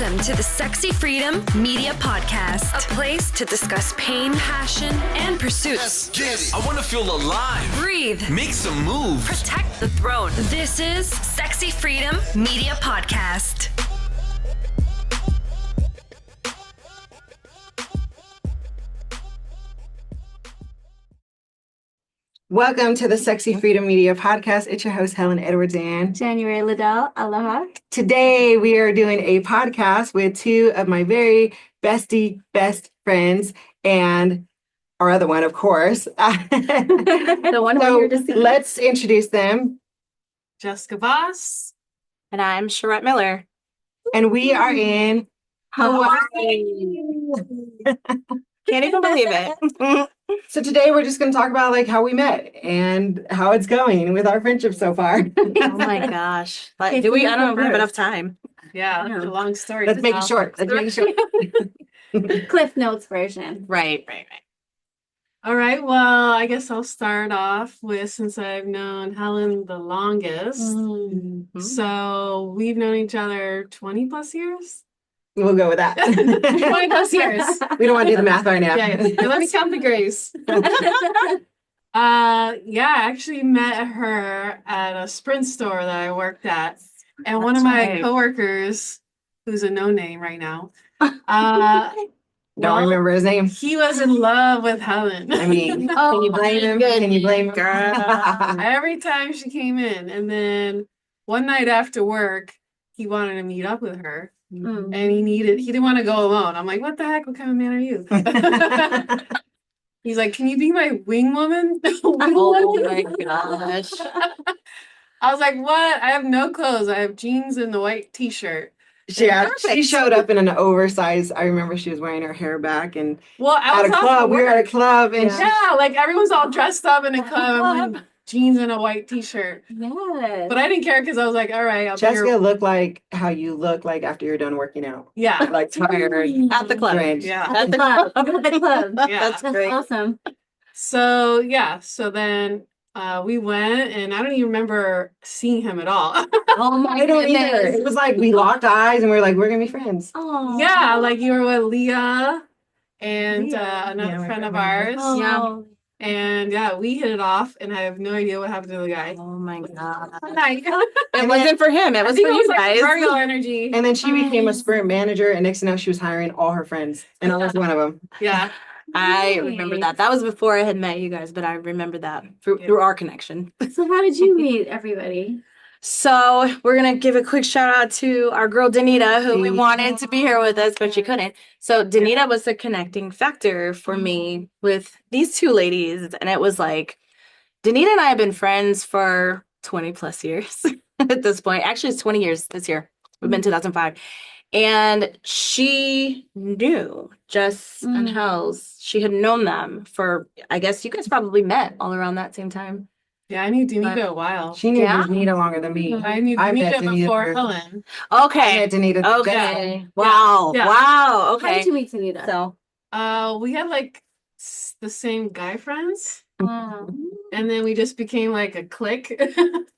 Welcome to the Sexy Freedom Media Podcast, a place to discuss pain, passion, and pursuits. Let's get it. I want to feel alive. Breathe. Make some moves. Protect the throne. This is Sexy Freedom Media Podcast. Welcome to the Sexy Freedom Media Podcast. It's your host, Helen Edwards and January Liddell. Aloha. Today we are doing a podcast with two of my very best friends and our other one, of course. The one we're here to see. Let's introduce them. Jessica Voss. And I'm Sharett Miller. And we are in Hawaii. Can't even believe it. So today we're just going to talk about like how we met and how it's going with our friendship so far. Oh my gosh. Like, do we? I don't know if we have enough time. Yeah, it's a long story. Let's make it short. Cliff Notes version. Right. All right. Well, I guess I'll start off with, since I've known Helen the longest. Mm-hmm. So we've known each other 20 plus years. We'll go with that. 20 plus years. We don't want to do the math right now. Yeah. Let's count the grays. I actually met her at a Sprint store that I worked at. And one of my coworkers, who's a no name right now, Don't remember his name. he was in love with Helen. I mean, can you blame him? Can you blame him? Every time she came in, and then one night after work, he wanted to meet up with her, and he didn't want to go alone. I'm like, what the heck? What kind of man are you? He's like, can you be my wing woman? Oh my gosh. I was like, what? I have no clothes. I have jeans and the white t-shirt. Yeah, she showed up in an oversized. I remember she was wearing her hair back and Well, I at was a club. We were at a club and like everyone's all dressed up in a club. I'm like, jeans and a white t-shirt. Yes. But I didn't care because I was like, all right, I'll be Jessica your... looked like how you look like after you're done working out. Yeah. Like tired. At the club. Drenched. Yeah. At the club. At the club. Yeah. That's great. Awesome. So then we went, and I don't even remember seeing him at all. Oh my I don't goodness. either. It was like we locked eyes and we were like, we're gonna be friends. Oh. Yeah, like you were with Leah and another Yeah, friend my of friend. ours. Oh. And yeah, we hit it off, and I have no idea what happened to the guy. Oh my god. It It wasn't for him. It was for you guys. Virgo energy. And then she became a sprint manager, and next thing you know, she was hiring all her friends, and I was one of them. Yeah. I remember that. That was before I had met you guys, but I remember that through our connection. So how did you meet everybody? So we're going to give a quick shout out to our girl, Danita, who we wanted to be here with us, but she couldn't. So Danita was the connecting factor for me with these two ladies. And it was like, Danita and I have been friends for 20 plus years at this point. Actually, it's 20 years this year. We've been 2005. And she knew Jess and Hells. She had known them for, I guess you guys probably met all around that same time. Yeah, I knew Danita a while. She knew Yeah? Danita longer than me. I knew I met Danita Danita before first. Helen. Okay. I met Danita. Okay. Wow. Yeah. Wow. How Okay. did you meet Tanita? So We had like the same guy friends, Um, and then we just became like a clique.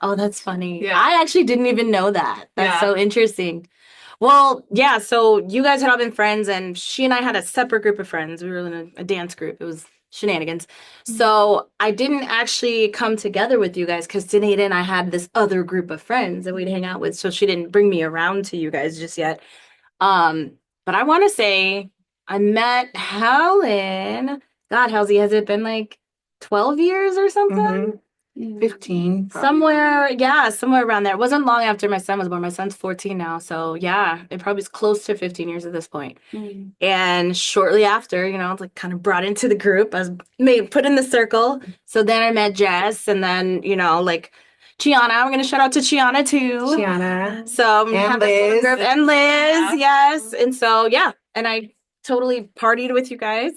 oh, that's funny. Yeah. I actually didn't even know that. That's Yeah. so interesting. Well, yeah, so you guys had all been friends, and she and I had a separate group of friends. We were in a dance group. It was shenanigans. So I didn't actually come together with you guys because Danita and I had this other group of friends that we'd hang out with. So she didn't bring me around to you guys just yet. But I want to say I met Helen. God, Halsey, has it been like 12 years or something? 15. probably. Somewhere around there. It wasn't long after my son was born. My son's 14 now. So yeah, it probably is close to 15 years at this point. And shortly after, it's like kind of brought into the group. I was put in the circle. So then I met Jess, and then, like Chiana. I'm going to shout out to Chiana too. Chiana. So And have this little Liz. group. And Liz, yes. And so, yeah. And I totally partied with you guys.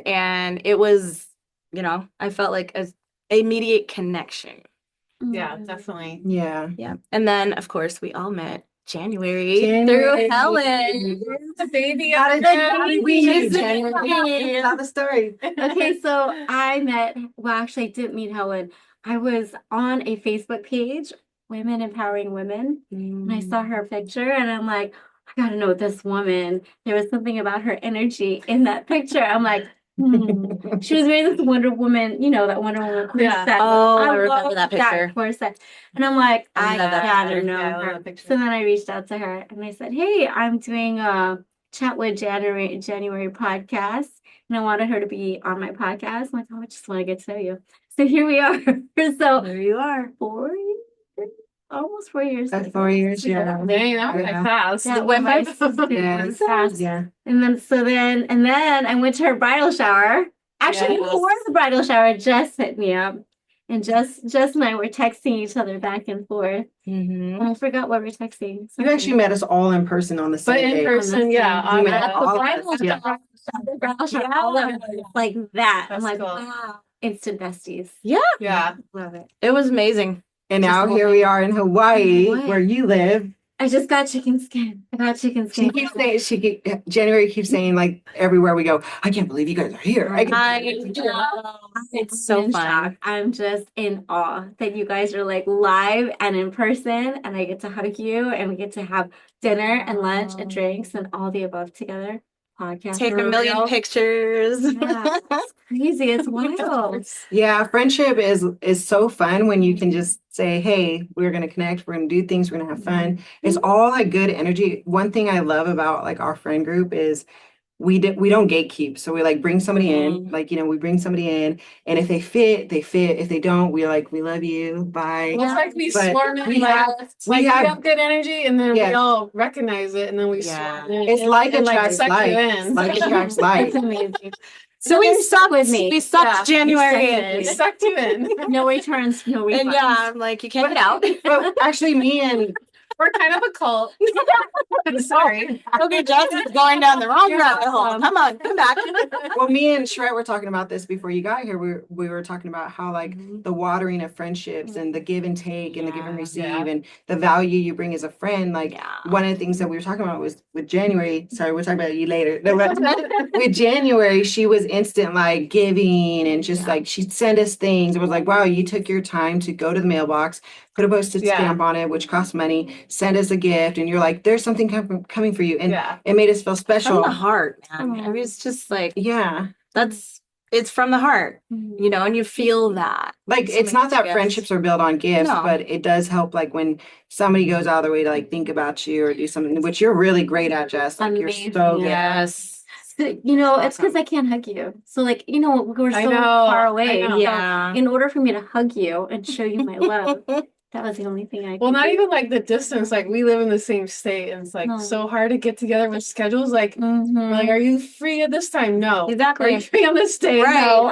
And it was, I felt like an immediate connection. Yeah, definitely. Yeah. Yeah. And then, of course, we all met January January. through Helen. The baby. How did we meet? January. Tell the story. okay, so I didn't meet Helen. I was on a Facebook page women empowering women. And I saw her picture and I'm like, I gotta know this woman. There was something about her energy in that picture. I'm like, She was wearing this Wonder Woman, that Wonder Woman corset. Yeah. Oh, I remember love that picture. corset. And I'm like, I love that gotta picture. know Yeah, I love her. that picture. So then I reached out to her and I said, hey, I'm doing a Chat with January podcast. And I wanted her to be on my podcast. I'm like, oh, I just want to get to know you. So here we are. So There you are. 4 years, almost 4 years. That's 4 years, yeah. Dang, that was Yeah. fast. That went by super Yes. fast. Yeah. And then I went to her bridal shower. Actually, Yes. before the bridal shower, Jess hit me up. And Jess and I were texting each other back and forth. Mm-hmm. And I forgot what we were texting. You actually met us all in person on the same But in day. person, yeah. We on met the- all of bridal us. Yeah. shower, the bridal shower, all Yeah. of it, like that. I'm That's like, cool. wow, instant besties. Yeah. Love it. It was amazing. And Just now the here we are in Hawaii, Hawaii. where you live. I just got chicken skin. I got chicken She skin. keeps saying, January keeps saying, like, everywhere we go, I can't believe you guys are here. I can't believe you're here." It's so in fun. shock. I'm just in awe that you guys are like live and in person, and I get to hug you, and we get to have dinner and lunch and drinks and all the above together. Podcast. Take a for million real. pictures. Yeah, it's crazy. It's wild. Yeah, friendship is so fun when you can just say, hey, we're gonna connect, we're gonna do things, we're gonna have fun. It's all like good energy. One thing I love about like our friend group is we don't gatekeep. So we like bring somebody in, like, we bring somebody in, and if they fit, they fit. If they don't, we love you. Bye. Well, it's like we But swarm in, we like, have- we we have- have good energy, and then Yes. we all recognize it, and then we Yeah. swarm in. It's and- like and, attracts suck like. you in. Like attracts like. That's amazing. So we They're stuck sucked with me. We sucked Yeah. January Excited. We in. sucked you in. No returns, no refunds. And yeah, I'm like, you can't get out. But actually, me and We're kind of a cult. I'm sorry. Okay, Jess is going down the wrong rabbit hole. Come on, come back. well, me and Sharett were talking about this before you got here. We were talking about how like the watering of friendships and the give and take and the give and receive and the value you bring as a friend. Like Yeah. one of the things that we were talking about was with January. Sorry, we'll talk about you later. No, but with January, she was instant like giving and just like she'd send us things. It was like, wow, you took your time to go to the mailbox, put a postage Yeah. stamp on it, which costs money, send us a gift, and you're like, there's something coming for you. And Yeah. it made us feel special. From the heart, man. I mean, it's just like, Yeah. it's from the heart, Mhm. and you feel that. Like So it's many not that gifts. friendships are built on gifts, No. but it does help like when somebody goes out of their way to like think about you or do something, which you're really great at, Jess. Like you're Amazing. so good. Yes. So, it's because I can't hug you. So like, we're I so know, far I away. know. So Yeah. in order for me to hug you and show you my love, that was the only thing I could Well, not do. even like the distance. Like we live in the same state, and it's like No. so hard to get together with schedules. Like, Mhm. we're like, are you free at this time? No. Exactly. Are you free on this day? Right. No.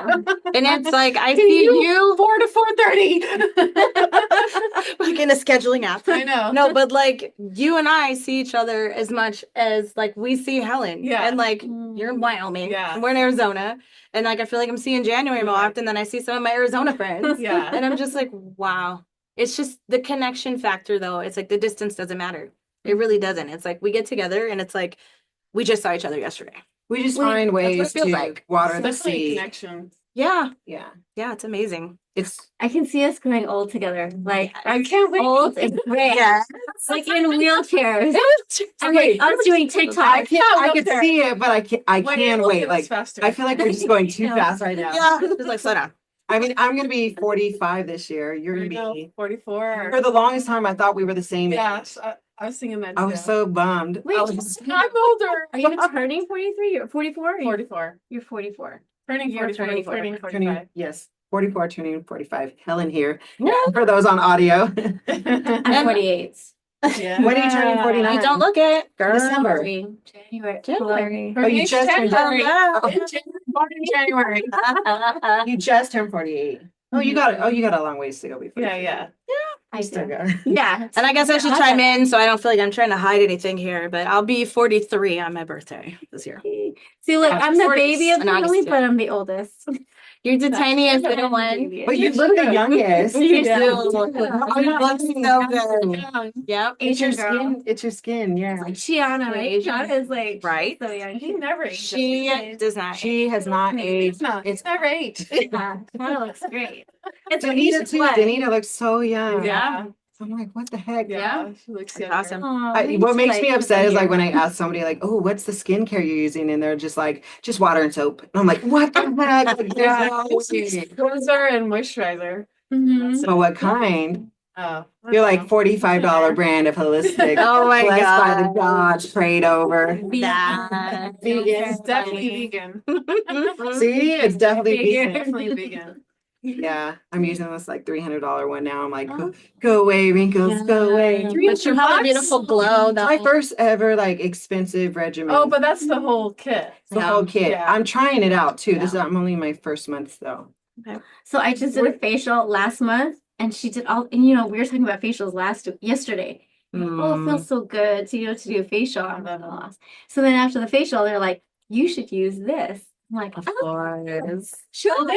And it's like, I Can see you you 4 to 4:30. like in a scheduling app. I know. No, but like you and I see each other as much as like we see Helen. Yeah. And like you're in Wyoming. Yeah. And we're in Arizona. And like I feel like I'm seeing January more Right. often than I see some of my Arizona friends. Yeah. And I'm just like, wow. It's just the connection factor though. It's like the distance doesn't matter. It really doesn't. It's like we get together and it's like we just saw each other yesterday. We just Wait, find what it ways feels to like. water the Definitely a seed. connection. Yeah. Yeah. Yeah, it's amazing. It's I can see us growing old together. Like I can't wait. old and gray. Yes. Like in wheelchairs. And Okay. like us doing I TikTok. could see it, but I can't look wait. at us Like faster. I feel like we're just going too Yeah. fast right now. Yeah. It's like slow down. I mean, I'm gonna be 45 this year. You're I gonna know, be 44. for the longest time I thought we were the same Yeah, age. I was thinking that I too. was so bummed. Wait, I was- I'm older. are you turning 43? You're 44? 44. You're 44. Turning You're 44. turning Turning 45. 45. turning, yes, 44, turning 45. Helen here. Yeah. For those on audio. I'm 48. Yeah. When are you turning 49? You don't look it. Girl. December. January. January. Oh, you just turned Oh, yeah. Born in January. You just turned 48. Oh, you got a long ways to go before. Yeah, yeah. I You still do. got. Yeah. And I guess I should chime in so I don't feel like I'm trying to hide anything here, but I'll be 43 on my birthday this year. See, look, I'm the 40s baby of the in August, family, yeah. but I'm the oldest. You're the tiniest I'm little the one. baby. But you look the youngest. You Yeah. do. I'm You not look looking so young. good. Young. Yep. It's your Asian girl. skin. It's your skin. Yeah. It's like Shiana, right? Asian. Shiana is like Right. so young. He never aged. She does not. She has not aged. No, It's it's never aged. Yeah, Shiana looks great. It's Danita too. Danita looks so young. Yeah. So I'm like, what the heck? Yeah, she looks younger. Awesome. What makes me upset is like when I ask somebody like, oh, what's the skincare you're using? And they're just like, just water and soap. And I'm like, what the heck? Like, Yeah, there's no way. cleanser and moisturizer. Mhm. So what kind? Oh, You're like $45 brand of holistic. Oh my blessed by the God. gods, prayed over. That. Vegan. It's definitely vegan. See, it's definitely Figure. vegan. Definitely vegan. Yeah, I'm using this like $300 one now. I'm like, go away, wrinkles, go away. But you have a beautiful glow. It's my first ever like expensive regimen. Oh, but that's the whole kit. It's the whole kit. Yeah. I'm trying it out too. Yeah. I'm only my first month though. So I just did a facial last month, and she did all. And we were talking about facials yesterday. Oh, it feels so good to to do a facial. I'm like, oh. So then after the facial, they're like, you should use this. I'm like, Of oh, course. sure. They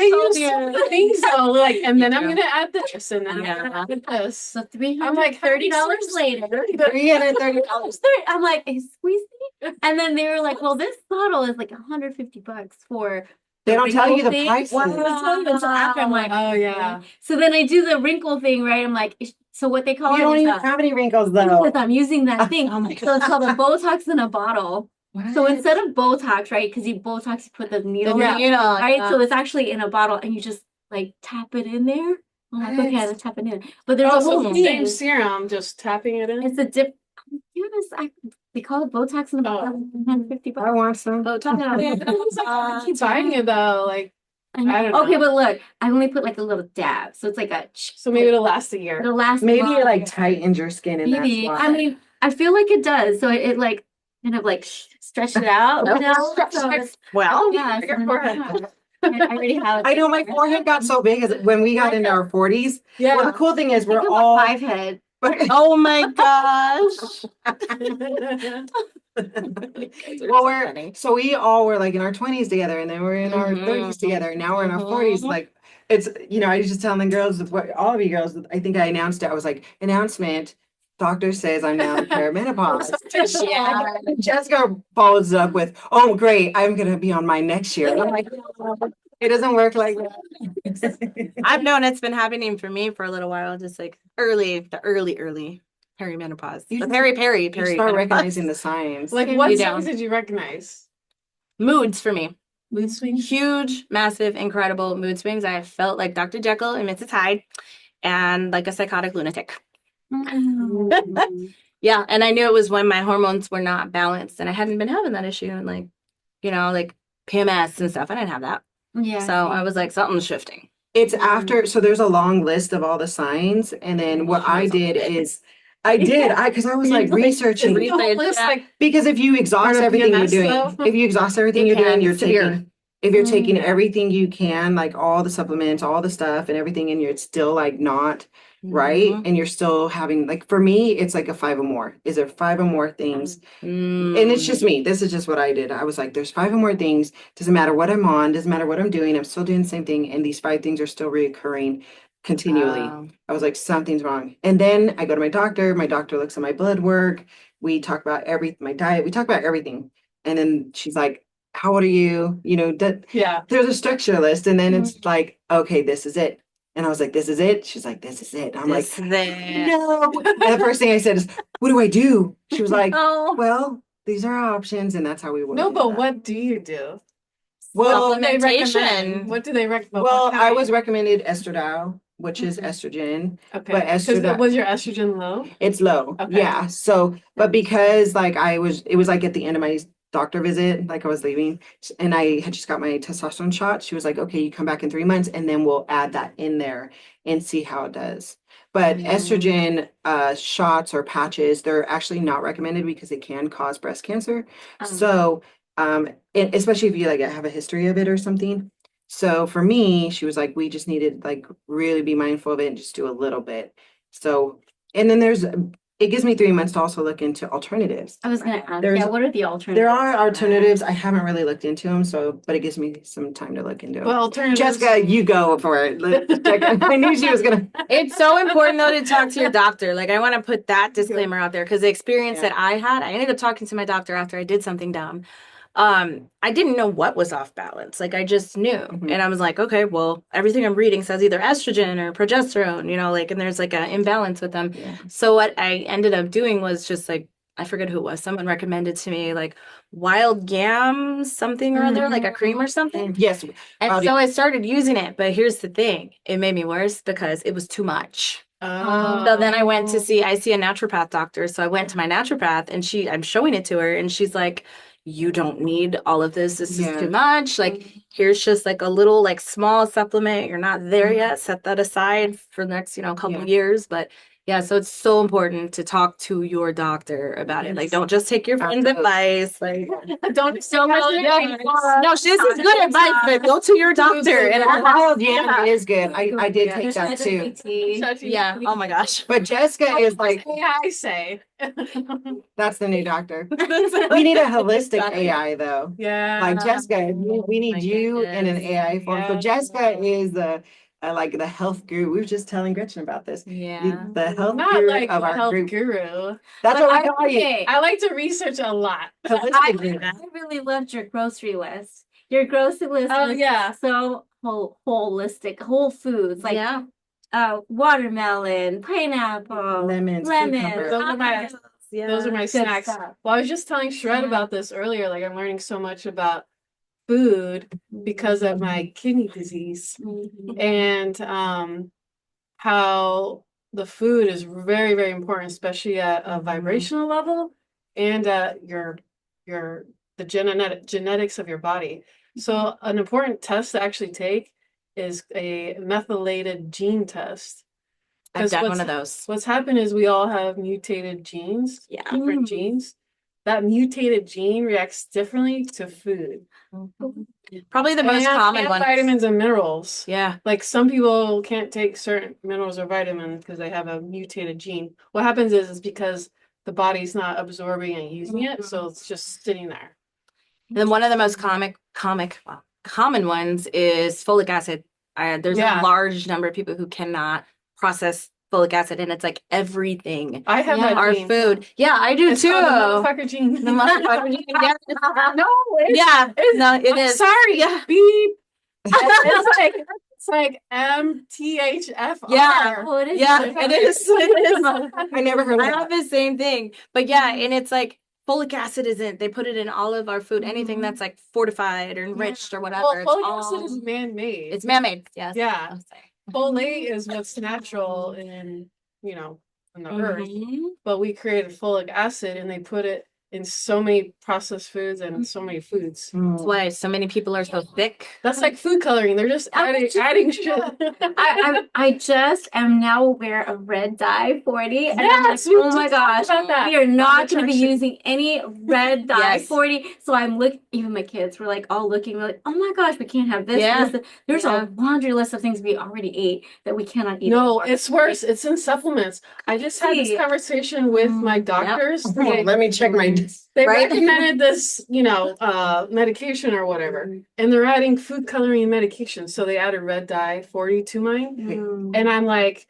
use so many things though. Like, and then I'm gonna add this, and then I'm gonna add this. So I'm like $330 later. $330. I'm like, excuse me? And then they were like, well, this bottle is like $150 for. They don't tell you the thing. price. Wow. Until after I'm like, Oh yeah. So then I do the wrinkle thing, right? I'm like, so what they call You it don't is even have any wrinkles though. because I'm using that thing. Oh my So it's called a Botox in a bottle. So What? instead of Botox, right? Because you Botox, you put the needle, Yeah. in, right? So it's actually in a bottle, and you just like tap it in there. I'm like, okay, I tap it in. But there's Oh, a so whole the same thing. serum, just tapping it in. It's a dip. They call it Botox in a bottle. $150. I want some. I keep buying it though. Like, I don't know. Okay, but look, I only put like a little dab, so it's like a. so maybe it'll last a year. It'll last. Maybe long. it like tightens your skin and Maybe. that's why. I mean, I feel like it does. So it like kind of like stretched it out. So it's- Well, yeah, Your so- forehead. I already have. I know my forehead got so big as when we got into our 40s. Yeah. Well, the cool thing is I we're got all 5 head. oh my gosh. so we all were like in our 20s together, and then we're in our 30s together, and now we're in our 40s. Like it's I was just telling the girls, all of you girls, I think I announced it. I was like, announcement. Doctor says I'm now in perimenopause. Yeah. Jessica follows it up with, "Oh, great! I'm gonna be on my next year." And I'm like, it doesn't work like that. I've known it's been happening for me for a little while, just like early perimenopause. You The just- peri You start recognizing the signs. Like, You what don't. signs did you recognize? moods for me. Mood swings. Huge, massive, incredible mood swings. I felt like Dr. Jekyll and Mrs. Hyde and like a psychotic lunatic. Yeah, and I knew it was when my hormones were not balanced, and I hadn't been having that issue, and like PMS and stuff. I didn't have that. Yeah. So I was like, something's shifting. It's after, so there's a long list of all the signs, and then what I did is, because I was like researching, because if you exhaust Part of everything you're PMS doing, though? if you exhaust everything You you're doing, can, you're severe. taking, if you're taking everything you can, like all the supplements, all the stuff and everything, and you're still like not right, Mhm. and you're still having, like, for me, it's like a 5 or more. Is there 5 or more things? And it's just me. This is just what I did. I was like, there's 5 or more things. Doesn't matter what I'm on, doesn't matter what I'm doing. I'm still doing the same thing. And these 5 things are still reoccurring continually. Wow. I was like, something's wrong. And then I go to my doctor. My doctor looks at my blood work. We talk about my diet. We talk about everything. And then she's like, how old are you? Yeah. There's a structure list. And then it's like, okay, this is it. And I was like, this is it. She's like, this is it. I'm like, This there. no. And the first thing I said is, what do I do? She was like, Oh. well, these are options. And that's how we work. No, it but out. what do you do? Well, What do they Supplementation. recommend? What do they recommend? well, I was recommended estradiol, which is estrogen. okay. but 'Cause estrogen- was your estrogen low? It's low. Okay. Yeah. So, but because like it was like at the end of my doctor visit, like I was leaving, and I had just got my testosterone shot. She was like, okay, you come back in 3 months and then we'll add that in there and see how it does. But estrogen shots or patches, they're actually not recommended because they can cause breast cancer. So, especially if you like have a history of it or something. So for me, she was like, we just needed like really be mindful of it and just do a little bit. So, and then it gives me 3 months to also look into alternatives. I was gonna ask, There's- what are the alternatives? There are alternatives. I haven't really looked into them, but it gives me some time to look into them. Well, alternatives. Jessica, you go for it. I knew she was gonna. It's so important though to talk to your doctor. Like I want to put that disclaimer out there because the experience Yeah. that I had, I ended up talking to my doctor after I did something dumb. I didn't know what was off balance. Like I just knew. Mhm. And I was like, okay, well, everything I'm reading says either estrogen or progesterone, like, and there's like an imbalance with them. Yeah. So what I ended up doing was just like, I forget who it was. Someone recommended to me like wild yam something or other, like a cream or something. Yes. And so I started using it. But here's the thing. It made me worse because it was too much. So then I went to I see a naturopath doctor. So I went to my naturopath and I'm showing it to her and she's like, you don't need all of this. This is too much. Like, here's just like a little like small supplement. You're not there yet. Set that aside for the next, couple of years. But yeah, so it's so important to talk to your doctor about it. Like, don't just take your friend's advice. Like, don't so much. No, this is good advice, but go to your doctor. And wild yam is good. I did take that too. Yeah. Oh my gosh. But Jessica is like, I say. that's the new doctor. We need a holistic AI though. Yeah. Like Jessica, we need my you in an goodness. AI form. So Jessica is like the health guru. We were just telling Gretchen about this. Yeah. The health Not guru like of a our health group. guru. That's what we call you. Okay, I like to research a lot. Holistic guru. I really loved your grocery list. Your grocery list Oh, was yeah. so holistic, whole foods like Yeah. watermelon, pineapple, Lemons, lemon. cucumber. Those are my Yeah. Those are my Good snacks. stuff. Well, I was just telling Sharett Yeah. about this earlier. Like I'm learning so much about food because of my kidney disease Mhm. and how the food is very, very important, especially at a vibrational level and at the genetics of your body. So an important test to actually take is a methylated gene test. I've 'Cause done what's- one of those. What's happened is we all have mutated genes, Yeah. different genes. That mutated gene reacts differently to food. Probably the most common and one. vitamins and minerals. Yeah. Like some people can't take certain minerals or vitamins because they have a mutated gene. What happens is because the body's not absorbing and using it, so it's just sitting there. Then one of the most common ones is folic acid. There's Yeah. a large number of people who cannot process folic acid, and it's like everything. I have that Our gene. food. Yeah, I do It's too. called the motherfucker gene. The motherfucker gene. Yeah. No, it's, Yeah. No, it I'm is. sorry. Yeah. Beep. It's like MTHFR. Yeah. Oh, it is. Yeah, it is. It is. I never heard of I that. have the same thing. But yeah, and it's like folic acid isn't. They put it in all of our food. Anything that's like fortified or enriched or whatever. Well, it's folic all, acid is man-made. it's man-made. Yes. Yeah. I'll say. Folate is what's natural in the earth, Mhm. but we created folic acid and they put it in so many processed foods and so many foods. That's why so many people are so thick. That's like food coloring. They're just adding shit. I just am now aware of red dye 40 and I'm like, Yes, we oh my just gosh, talked about that. we are not going to be Attraction. using any red dye Yes. 40. So I'm even my kids were like all looking, we're like, oh my gosh, we can't have this. Yeah. this. There's Yeah. a laundry list of things we already ate that we cannot eat. No, anymore. it's worse. It's in supplements. I just had this See. conversation with my doctors. Let me check my. They Right? recommended this, medication or whatever, and they're adding food coloring medication. So they added red dye 40 to mine, Mm. and I'm like,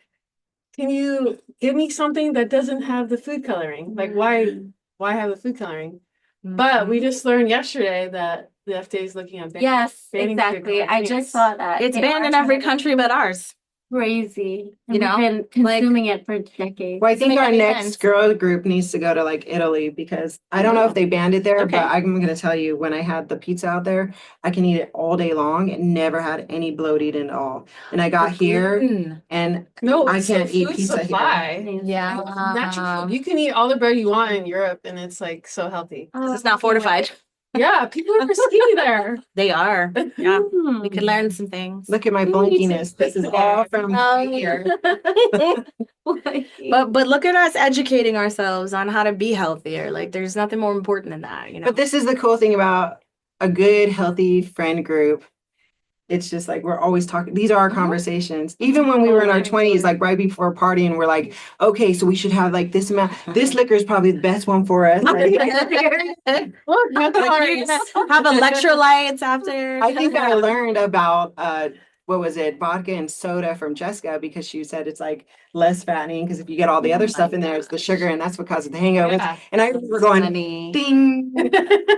can you give me something that doesn't have the food coloring? Like, why have the food coloring? But we just learned yesterday that the FDA is looking at Yes, banning food exactly. coloring. I just saw that. It's They banned are in every trying to- country but ours. Crazy. You know, We've been consuming it for decades. Well, I think make our any next sense. girl group needs to go to like Italy because I don't know if they banned it there, Okay. but I'm gonna tell you when I had the pizza out there, I can eat it all day long and never had any bloated at all. And I got here Gluten. and No, I it's can't the eat food pizza here. supply. Yeah. Natural food. You can eat all the bread you want in Europe, and it's like so healthy. It's not fortified. Yeah, people are skinny there. They are. Yeah. Hmm. We could learn some things. Look at my We need to blankiness. This is all from here. But look at us educating ourselves on how to be healthier. Like there's nothing more important than that, But this is the cool thing about a good, healthy friend group. It's just like we're always talking. These are our conversations. Even when we were in our 20s, like right before partying, we're like, okay, so we should have like this amount. This liquor is probably the best one for us. Like, Look, no calories. Have electrolytes after. I think I learned about what was it, vodka and soda from Jessica, because she said it's like less fattening, because if you get all the other stuff in there, it's the sugar, and that's what causes the hangovers. Yeah. And I remember going, Funny. ding.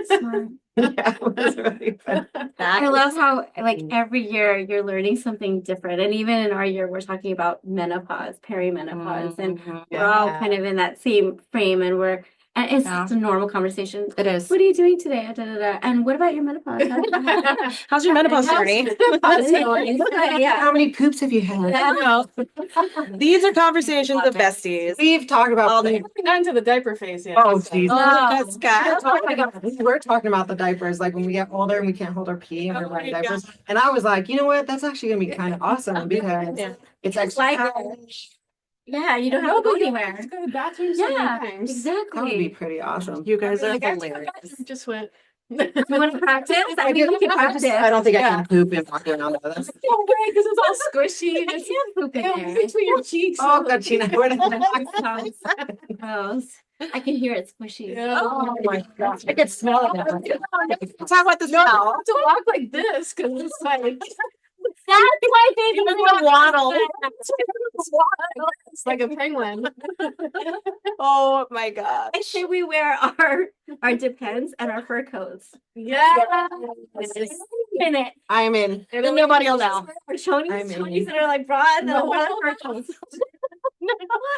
Smart. Yeah, it was really fun. I love how like every year you're learning something different. And even in our year, we're talking about menopause, perimenopause, and we're all kind of in that same frame, and it's just a normal conversation. It is. What are you doing today? Da, da, da. And what about your menopause? How's your menopause journey? Yeah. How many poops have you had? These are conversations of besties. We've talked about All the. the- We haven't gotten to the diaper phase yet. Oh, so- geez. That's got. We're talking about the diapers, like when we get older and we can't hold our pee and we're Oh wearing my diapers. And I was like, you know what? That's actually gonna be kind of awesome, because Yeah. it's actually Yeah, you don't have No, to go but you don't anywhere. have to go to the bathroom Yeah, sometimes. that would be exactly. pretty awesome. You guys are Like, I hilarious. just went. You want to practice? I mean, we can practice. I don't think I Yeah. can poop and walk around with this. No way, because it's all squishy. I It's can't poop in in there. between your cheeks. Oh, God, Gina, where did Gross. I can hear it squishy. Yeah. Oh my gosh, I can smell it now. Talk about the No, I smell. have to walk like this because it's like That's why they Even don't the waddle. it's like a penguin. Oh my god. I say we wear our depends and our fur coats. Yeah. Minute. I'm in. And nobody will know. Our chonies, I mean- chonies that are like broad and then No. wear our fur coats.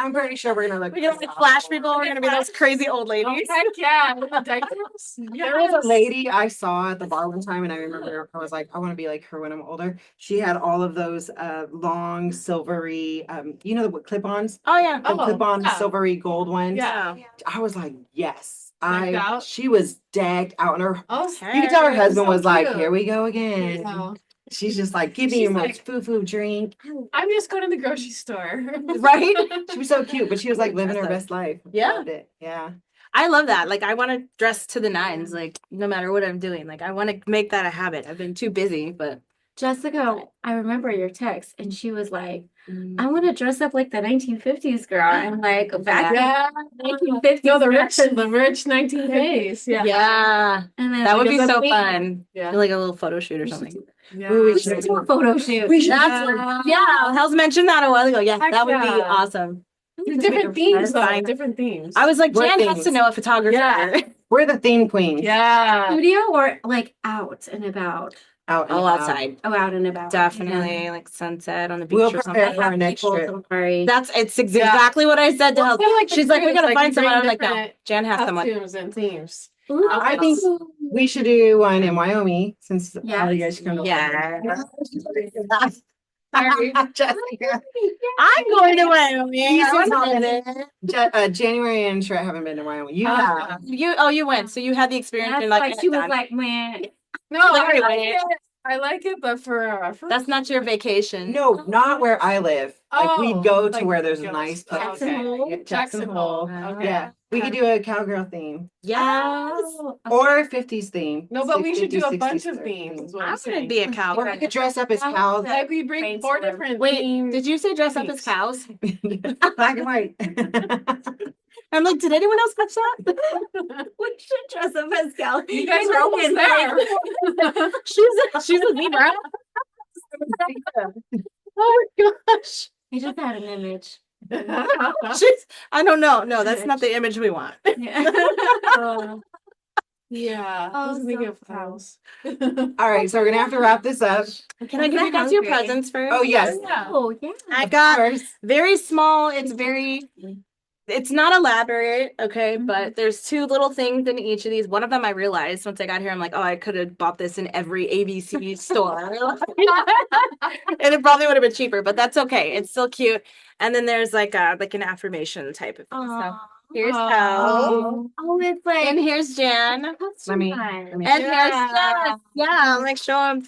I'm pretty sure we're gonna look. We're gonna like flash people. We're gonna be those crazy old ladies. Heck yeah. With the diapers. There was a lady I saw at the bar one time, and I remember I was like, I want to be like her when I'm older. She had all of those long silvery, you know, the clip-ons, Oh yeah. the Oh, clip-on yeah. silvery gold ones. Yeah. I was like, yes. Decked out? She was decked out, and her Oh, you could tell her it's husband so was like, cute. here we go again. Yeah. She's just like, give me She's your like- most foo-foo drink. I'm just going to the grocery store. Right? She was so cute, but she was like living her Dress best life. Yeah. Loved it. Yeah. I love that. Like I want to dress to the nines, like no matter what I'm doing. Like I want to make that a habit. I've been too busy, but Jessica, I remember your text, and she was like, I want to dress up like the 1950s girl. And like back Yeah. in 1950s. No, the rich 1980s. Yeah. yeah, And then that would like, be it's so a- fun. Yeah. Like a little photo shoot or something. Yeah. Ooh, We should do a photo shoot. We should- That's Yeah, Hell's mentioned that a while ago. Yeah, Heck that would be yeah. awesome. Different themes, though. Fine. Different themes. I was like, What Jan has to things? know a photographer. Yeah. We're the theme queens. Yeah. studio or like out and about. Out and Oh, about. outside. Oh, out and about. Definitely like sunset on the beach We'll or prepare something. for our next People, trip. Safari. It's exactly what I said to Well, Hel. it's kinda like the She's like, we cruise, gotta like, find you someone. bring I'm like, no, different Jan has someone. Costumes and themes. Ooh, I think we should do one in Wyoming, since Yeah. all you guys come to Yeah. Sorry, Jessica. I'm going to Wyoming. This I is wanna not- visit. January and Sharett haven't been to Wyoming. You have. You went, so you had the experience. That's and why like she was done. like, man. No, Like, I like wait. it. I like it, but for That's not your vacation. No, not where I live. Like Oh, we'd go to like where there's a go- nice place. Jackson Hole? Yeah, Jackson Hole. Oh. Okay. Yeah, we could do a cowgirl theme Yes. Oh, or a 50s theme. No, but we should do a 50s, bunch 60s of themes. Is what I'm I'm gonna saying. be a cow. Or we could dress up as That cows. was Like we bring 4 Brainstorm. different Wait, themes. did you say dress up as Themes. cows? Black and white. I'm like, did anyone else catch that? we should dress up as Gal. You guys are almost there. she's a zebra. Oh my gosh. I just had an image. I don't know. No, that's not the image we want. Yeah. Yeah. Oh, I was thinking so of cows. All right, so we're gonna have to wrap this up. Can I give you guys your hungry. presents first? Oh yes, Yeah. Oh, yeah. I of got course. very small. It's not elaborate, okay, but there's 2 little things in each of these. One of them I realized once I got here, I'm like, oh, I could have bought this in every ABC store. And it probably would have been cheaper, but that's okay. It's still cute. And then there's like an affirmation type of thing. So Aw. here's Aw. Hel. Oh, it's like. And here's Jan. And That's Let me- fun. let me- here's Yeah. Jess. Yeah, I'm like, show them.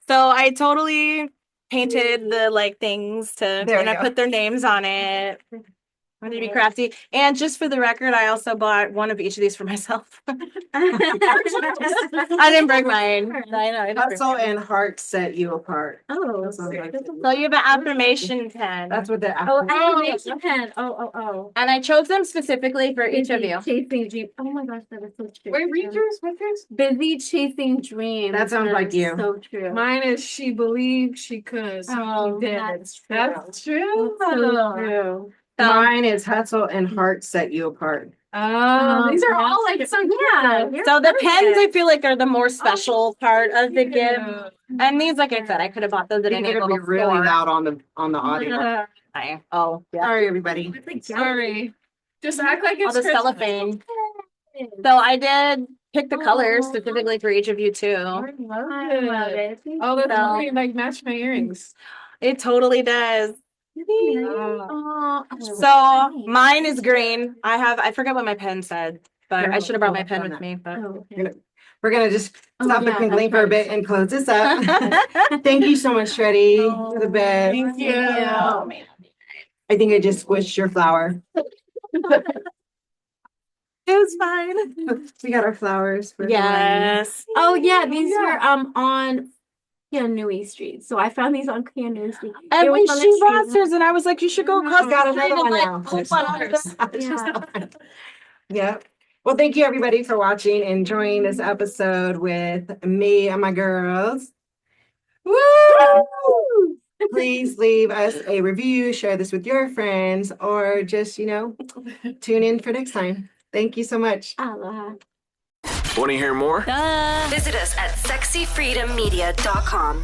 So I totally painted the like things to, There and we I go. put their names on it. I need to be crafty. And just for the record, I also bought one of each of these for myself. I didn't bring mine. I know. I didn't bring Hustle mine. and heart set you apart. Oh, That sounds like- So you have an affirmation pen. That's what the oh, affirmation- affirmation pen. Oh. And I chose them specifically for each of you. Chasing dream. Oh my gosh, that is so true. Wait, read yours. What's yours? Busy chasing dreams. That sounds like is you. So true. Mine is she believed she could. So Oh, she did. that's true. That's true. That's so true. Mine is hustle and heart set you apart. Oh, these are all like so Yeah. good. So the pens, I feel like, are the more special part of the gift. Yeah. And these, like I said, I could have bought those at These any are gonna be little really store. loud on the audio. Oh, yeah. Sorry, everybody. Sorry. Just act like All it's the Christmas. cellophane. So I did pick the colors specifically for each of you too. I love I love it. it. Oh, that's So- really like match my earrings. It totally does. Oh. So mine is green. I forget what my pen said, but I Here, should have brought my hold pen on with that. me. But Oh, We're gonna just Oh, stop the yeah, crinkling that's for a bit right. and close this up. Thank you so much, Shreddy. You're the best. Thank you. Oh, man. I think I just squished your flower. It was fine. We got our flowers. For Yes. Oh yeah, these were on Kianui Street. So I found these on Kianui Street. And It when was on she the street. lost hers, and I was like, you should go across Got the street another and one like now. pull one out of them. Yeah. Yeah. Well, thank you everybody for watching, enjoying this episode with me and my girls. Woo! Please leave us a review, share this with your friends, or just, tune in for next time. Thank you so much. Aloha. Want to hear more? Visit us at sexyfreedommedia.com.